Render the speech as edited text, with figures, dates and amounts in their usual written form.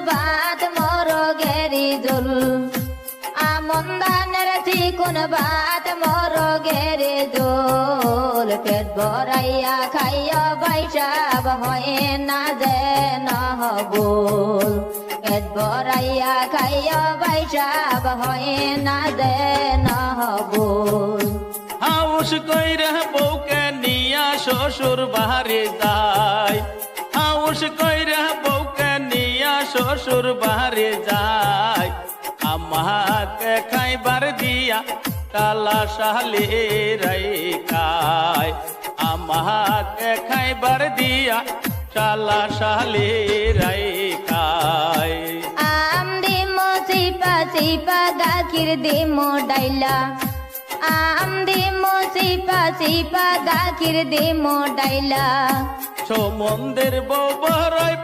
বাত মোর গেরি জল আমন ধানের চিকুন বাত মোর গেরি জল পেট ভরাইয়া খাইয়া বৈশাব হয় না যে নহবুল পেট ভরাইয়া খাইয়া বৈশাব হয় না যে নহবুল হাউস কইরা বউকে নিয়া শ্বশুর বাড়ি যায় হাউস কইরা বউকে নিয়া শ্বশুর বাড়ি যায় আমাকে খাইবার দিয়া কালা শালি রাই খায় আমাকে খাইবার দিয়া কালা শালি রাই খায় আম দিমো চিপা চিপা গাখির দিমো ডাইলা আম দিমো চিপা চিপা গাখির দিমো ডাইলা সমন্দের বউ বড়ই